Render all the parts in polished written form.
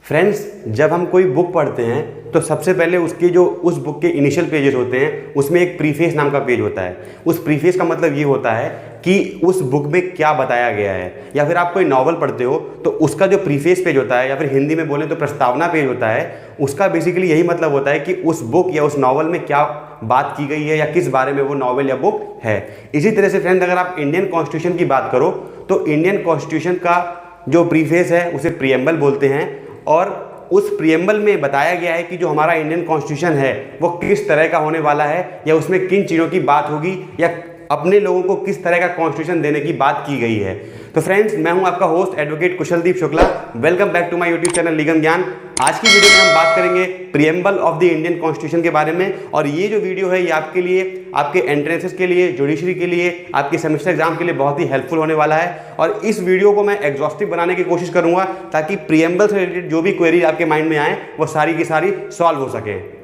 Friends, जब हम कोई बुक पढ़ते हैं तो सबसे पहले उसके जो उस बुक के इनिशियल पेजेस होते हैं उसमें एक प्रीफेस नाम का पेज होता है। उस प्रीफेस का मतलब ये होता है कि उस बुक में क्या बताया गया है। या फिर आप कोई नॉवल पढ़ते हो तो उसका जो प्रीफेस पेज होता है या फिर हिंदी में बोलें तो प्रस्तावना पेज होता है, उसका बेसिकली यही मतलब होता है कि उस बुक या उस नॉवल में क्या बात की गई है या किस बारे में वो नॉवल या बुक है। इसी तरह से फ्रेंड्स, अगर आप इंडियन कॉन्स्टिट्यूशन की बात करो तो इंडियन कॉन्स्टिट्यूशन का जो प्रीफेस है उसे प्रीएम्बल बोलते हैं और उस प्रीएम्बल में बताया गया है कि जो हमारा इंडियन कॉन्स्टिट्यूशन है वो किस तरह का होने वाला है या उसमें किन चीज़ों की बात होगी या अपने लोगों को किस तरह का कॉन्स्टिट्यूशन देने की बात की गई है। तो फ्रेंड्स, मैं हूं आपका host advocate Kushaldeep Shukla. Welcome back to my YouTube channel legal Gyan. आज की वीडियो में हम बात करेंगे preamble of the Indian constitution के बारे में और ये जो वीडियो है ये आपके लिए, आपके एंट्रेंसेस के लिए, जुडिशरी के लिए, आपके सेमेस्टर एग्जाम के लिए बहुत ही हेल्पफुल होने वाला है। और इस वीडियो को मैं एग्जॉस्टिव बनाने की कोशिश करूंगा ताकि प्रीएम्बल से रिलेटेड जो भी क्वेरी आपके माइंड में आए वो सारी की सारी सॉल्व हो सके।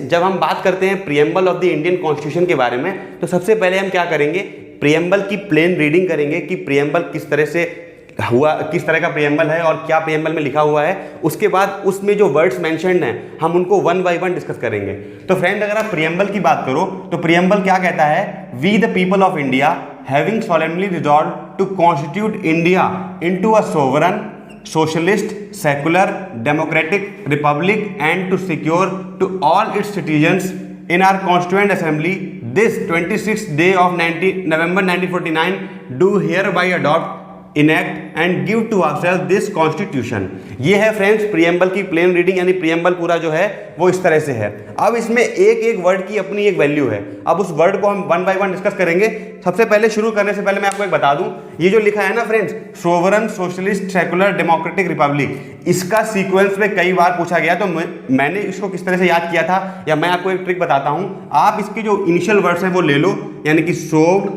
जब हम बात करते हैं preamble of the Indian constitution के बारे में तो सबसे पहले हम क्या करेंगे, प्रीएम्बल की प्लेन रीडिंग करेंगे कि प्रीएम्बल किस तरह से हुआ, किस तरह का प्रीएम्बल है और क्या प्रीएम्बल में लिखा हुआ है। उसके बाद उसमें जो वर्ड्स मेंशन्ड हैं हम उनको वन बाय वन डिस्कस करेंगे। तो फ्रेंड, अगर आप प्रीएम्बल की बात करो तो प्रीएम्बल क्या कहता है, we the people of India having solemnly resolve to constitute India into a sovereign socialist, secular, democratic republic and to secure to all its citizens in our constituent assembly this 26th day of November 1949 do hereby adopt, enact and give to ourselves this constitution। ये है friends preamble की plane reading, यानी preamble पूरा जो है वो इस तरह से है। अब इसमें एक एक वर्ड की अपनी एक वैल्यू है। अब उस वर्ड को हम वन बाय वन डिस्कस करेंगे। सबसे पहले शुरू करने से पहले मैं आपको एक बता दूं, ये जो लिखा है ना friends, sovereign, socialist, secular, democratic, Republic, इसका सीक्वेंस में कई बार पूछा गया। तो मैंने इसको किस तरह से याद किया था या मैं आपको एक ट्रिक बताता हूं। आप इसके जो इनिशियल वर्ड्स हैं वो ले लो, यानी कि सोव्ड,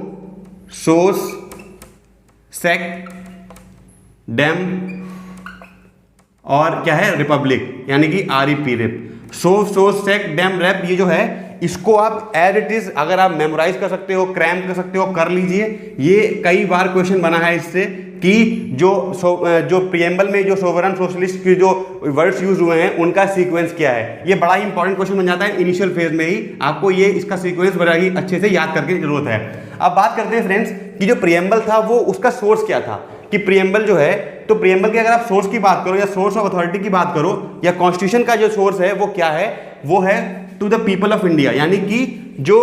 सोस, सेक्ट, डेम और क्या है रिपब्लिक, यानी कि REP, रिप। सोस, सेक्ट, डेम, रेप, ये जो है इसको आप एज इट इज अगर आप मेमोराइज कर सकते हो, क्रैम कर सकते हो, कर लीजिए। ये कई बार क्वेश्चन बना है इससे कि जो प्रीएम्बल में जो सोवरन, सोशलिस्ट के जो वर्ड्स यूज हुए हैं उनका सीक्वेंस क्या है। ये बड़ा ही इंपॉर्टेंट क्वेश्चन बन जाता है इनिशियल फेज में ही। आपको ये इसका सीक्वेंस बड़ा ही अच्छे से याद करके जरूरत है। अब बात करते हैं फ्रेंड्स कि जो प्रीएम्बल था वो उसका सोर्स क्या था, कि प्रीएम्बल जो है, तो प्रीएम्बल के अगर आप सोर्स की बात करो या सोर्स ऑफ अथॉरिटी की बात करो या कॉन्स्टिट्यूशन का जो सोर्स है वो क्या है, वो है to the people of India, यानी कि जो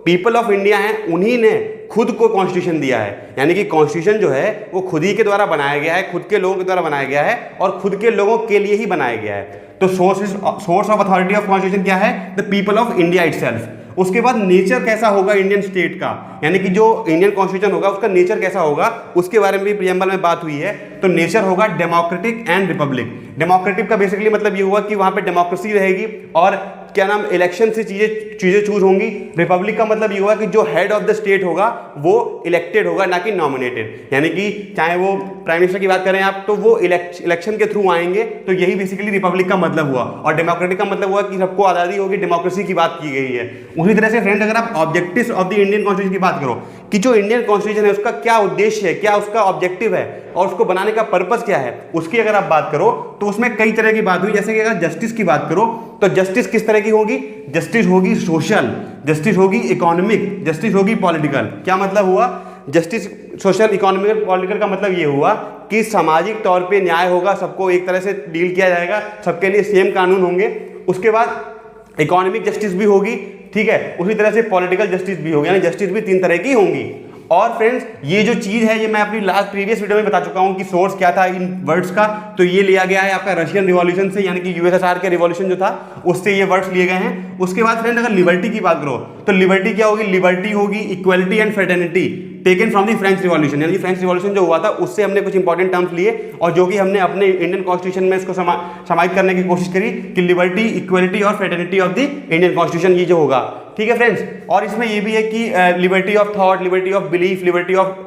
पीपल ऑफ इंडिया हैं उन्हीं ने खुद को कॉन्स्टिट्यूशन दिया है। यानी कि कॉन्स्टिट्यूशन जो है वो खुद ही के द्वारा बनाया गया है, खुद के लोगों के द्वारा बनाया गया है और खुद के लोगों के लिए ही बनाया गया है। तो source of authority of constitution क्या है, the people of India itself. उसके बाद नेचर कैसा होगा इंडियन स्टेट का, यानी कि जो इंडियन कॉन्स्टिट्यूशन होगा उसका नेचर कैसा होगा, उसके बारे में भी प्रीएम्बल में बात हुई है। तो नेचर होगा डेमोक्रेटिक एंड रिपब्लिक। डेमोक्रेटिक का बेसिकली मतलब ये हुआ कि वहां पे डेमोक्रेसी रहेगी और क्या नाम, इलेक्शन से चीजें चूज होंगी। रिपब्लिक का मतलब ये हुआ कि जो हेड ऑफ द स्टेट होगा वो इलेक्टेड होगा, ना कि नॉमिनेटेड। यानी कि चाहे वो प्राइम मिनिस्टर की बात करें आप तो वो इलेक्शन के थ्रू आएंगे। तो यही बेसिकली रिपब्लिक का मतलब हुआ। और डेमोक्रेटिक का मतलब हुआ कि सबको आज़ादी होगी, डेमोक्रेसी की बात की गई है। उसी तरह से फ्रेंड, अगर आप objectives of the Indian constitution की बात करो कि जो इंडियन कॉन्स्टिट्यूशन है उसका क्या उद्देश्य है, क्या उसका ऑब्जेक्टिव है और उसको बनाने का पर्पस क्या है, उसकी अगर आप बात करो तो उसमें कई तरह की बात हुई। जैसे कि अगर जस्टिस की बात करो तो जस्टिस किस तरह की होगी, जस्टिस होगी सोशल, जस्टिस होगी इकोनॉमिक, जस्टिस होगी पॉलिटिकल। क्या मतलब हुआ, जस्टिस सोशल, इकोनॉमिक, पॉलिटिकल का मतलब ये हुआ कि सामाजिक तौर पे न्याय होगा, सबको एक तरह से डील किया जाएगा, सबके लिए सेम कानून होंगे। उसके बाद इकोनॉमिक जस्टिस भी होगी, ठीक है, उसी तरह से पॉलिटिकल जस्टिस भी होगी, यानी जस्टिस भी 3 तरह की होंगी। और फ्रेंड्स, ये जो चीज है ये मैं अपनी प्रीवियस वीडियो में बता चुका हूं कि सोर्स क्या था इन वर्ड्स का। तो ये लिया गया है आपका रशियन रिवॉल्यूशन से, यानी कि यूएसएसआर के रिवॉल्यूशन जो था उससे ये वर्ड्स लिए गए हैं। उसके बाद फ्रेंड, अगर लिबर्टी की बात करो तो लिबर्टी क्या होगी, लिबर्टी होगी equality and fraternity taken from the French revolution. यानी फ्रेंच रिवॉल्यूशन जो हुआ था उससे हमने कुछ इंपॉर्टेंट टर्म्स लिए और जो कि हमने अपने इंडियन कॉन्स्टिट्यूशन में इसको समाहित करने की कोशिश करी कि लिबर्टी, इक्वलिटी और fraternity of the Indian constitution ये जो होगा ठीक है फ्रेंड्स। और इसमें ये भी है कि liberty of thought, liberty of belief, liberty of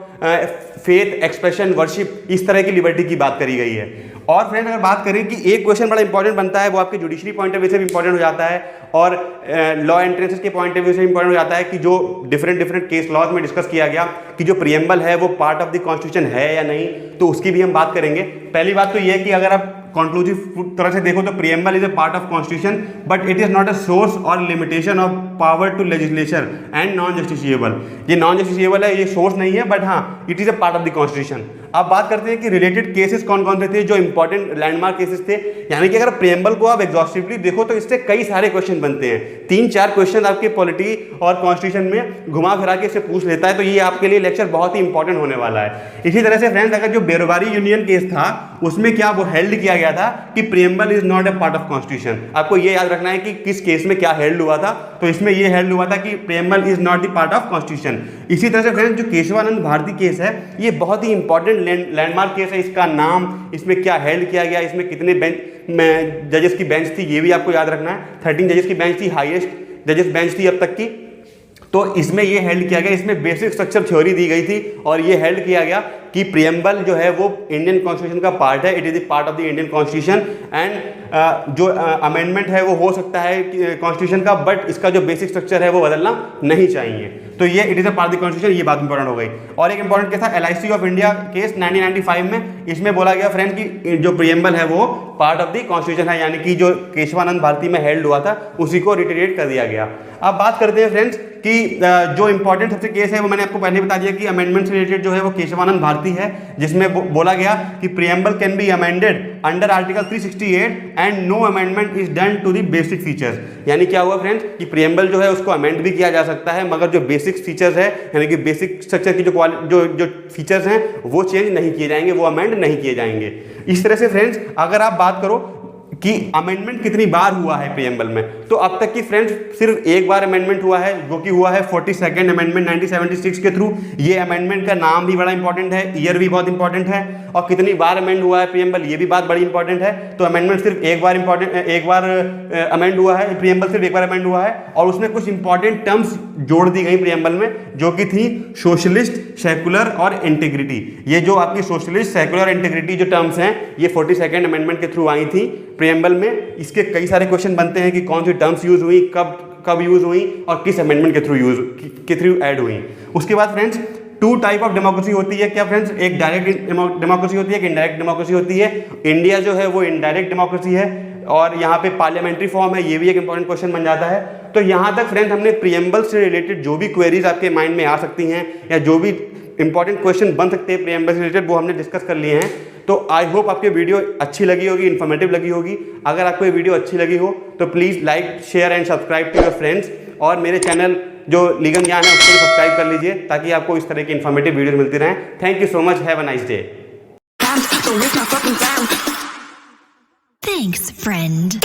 faith, expression, worship, इस तरह की लिबर्टी की बात करी गई है। और फ्रेंड अगर बात करें कि एक क्वेश्चन बड़ा इंपॉर्टेंट बनता है, वो आपके जुडिशरी पॉइंट ऑफ व्यू से भी इंपॉर्टेंट हो जाता है और लॉ एंट्रेंसेस के पॉइंट ऑफ व्यू से इंपॉर्टेंट हो जाता है कि जो डिफरेंट केस लॉज में डिस्कस किया गया कि जो प्रीएम्बल है वो पार्ट ऑफ द कॉन्स्टिट्यूशन है या नहीं, तो उसकी भी हम बात करेंगे। पहली बात तो ये है कि अगर आप कंक्लूसिव तरह से देखो तो preamble is a part of constitution but it is not a source और limitation of power to legislature and non justiciable. ये नॉन जस्टिसिएबल है, ये सोर्स नहीं है, बट हाँ it is a part of the constitution. अब बात करते हैं कि रिलेटेड केसेस कौन कौन से थे जो इंपॉर्टेंट लैंडमार्क केसेस थे, यानी कि अगर प्रीएम्बल को आप एग्जॉस्टिवली देखो तो इससे कई सारे क्वेश्चन बनते हैं। 3-4 क्वेश्चन आपके पॉलिटी और कॉन्स्टिट्यूशन में घुमा फिरा के इससे पूछ लेता है, तो ये आपके लिए लेक्चर बहुत ही इंपॉर्टेंट होने वाला है। इसी तरह से फ्रेंड्स अगर जो बेरोबारी यूनियन केस था उसमें क्या वो हेल्ड किया गया था कि preamble is not a part of constitution. आपको ये याद रखना है कि किस केस में क्या हेल्ड हुआ था, तो इसमें ये हेल्ड हुआ था कि preamble is not the part of constitution. इसी तरह से फ्रेंड्स जो केशवानंद भारती केस है ये बहुत ही इंपॉर्टेंट लैंडमार्क केस है। इसका नाम, इसमें क्या हेल्ड किया गया, इसमें कितने बेंच जजेस की बेंच थी ये भी आपको याद रखना है। 13 जजेस की बेंच थी, हाईएस्ट जजेस बेंच थी अब तक की। तो इसमें ये हेल्ड किया गया, इसमें बेसिक स्ट्रक्चर थ्योरी दी गई थी और ये हेल्ड किया गया कि प्रीएम्बल जो है वो इंडियन कॉन्स्टिट्यूशन का पार्ट है, it is the part of the Indian constitution and जो अमेंडमेंट है वो हो सकता है कॉन्स्टिट्यूशन का, बट इसका जो बेसिक स्ट्रक्चर है वो बदलना नहीं चाहिए। तो ये it is a part of the constitution, ये बात इंपॉर्टेंट हो गई। और एक इंपॉर्टेंट केस था LIC ऑफ इंडिया केस 1995 में। इसमें बोला गया फ्रेंड कि जो प्रीएम्बल है वो पार्ट ऑफ द कॉन्स्टिट्यूशन है, यानी कि जो केशवानंद भारती में हेल्ड हुआ था उसी को रिटेरेट कर दिया गया। अब बात करते हैं फ्रेंड्स कि जो इंपॉर्टेंट सबसे केस है वो मैंने आपको पहले बता दिया कि अमेंडमेंट से रिलेटेड जो है वो केशवानंद भारती है, जिसमें बोला गया कि preamble can be amended under article 368 and no amendment is done to the basic features. यानी क्या हुआ फ्रेंड्स कि प्रीएम्बल जो है उसको अमेंड भी किया जा सकता है, मगर जो बेसिक फीचर्स है यानी कि बेसिक स्ट्रक्चर की जो फीचर्स हैं वो चेंज नहीं किए जाएंगे, वो अमेंड नहीं किए जाएंगे। इस तरह से फ्रेंड्स अगर आप बात करो कि अमेंडमेंट कितनी बार हुआ है प्रीएम्बल में, तो अब तक की फ्रेंड्स सिर्फ एक बार अमेंडमेंट हुआ है जो कि हुआ है 42nd अमेंडमेंट 1976 के थ्रू। ये अमेंडमेंट का नाम भी बड़ा इंपॉर्टेंट है, ईयर भी बहुत इंपॉर्टेंट है, और कितनी बार अमेंड हुआ है प्रीएम्बल ये भी बात बड़ी इंपॉर्टेंट है। तो अमेंडमेंट सिर्फ एक बार अमेंड हुआ है, प्रीएम्बल सिर्फ एक बार अमेंड हुआ है, और उसमें कुछ इंपॉर्टेंट टर्म्स जोड़ दी गई प्रीएम्बल में जो कि थी सोशलिस्ट, सेकुलर और इंटीग्रिटी। ये जो आपकी सोशलिस्ट, सेकुलर, इंटीग्रिटी जो टर्म्स हैं ये 42nd अमेंडमेंट के थ्रू आई थी प्रीएम्बल में। इसके कई सारे क्वेश्चन बनते हैं कि कौन सी टर्म्स यूज हुई, कब यूज हुई और किस अमेंडमेंट के थ्रू ऐड हुई। उसके बाद फ्रेंड्स 2 टाइप ऑफ डेमोक्रेसी होती है। क्या फ्रेंड्स? एक डायरेक्ट डेमोक्रेसी होती है, एक इनडायरेक्ट डेमोक्रेसी होती है। इंडिया जो है वो इनडायरेक्ट डेमोक्रेसी है और यहाँ पे पार्लियामेंट्री फॉर्म है, ये भी एक इंपॉर्टेंट क्वेश्चन बन जाता है। तो यहाँ तक फ्रेंड्स हमने प्रीएम्बल से रिलेटेड जो भी क्वेरीज आपके माइंड में आ सकती हैं या जो भी इंपॉर्टेंट क्वेश्चन बन सकते हैं प्रीएम्बल से रिलेटेड वो हमने डिस्कस कर लिए हैं। तो आई होप आपकी वीडियो अच्छी लगी होगी, इन्फॉर्मेटिव लगी होगी। अगर आपको ये वीडियो अच्छी लगी हो तो please like, share and subscribe to your friends, और मेरे चैनल जो लीगल ज्ञान है उसको सब्सक्राइब कर लीजिए ताकि आपको इस तरह की इन्फॉर्मेटिव वीडियो मिलती रहें। Thank you so much, have a nice day. Thanks, friend.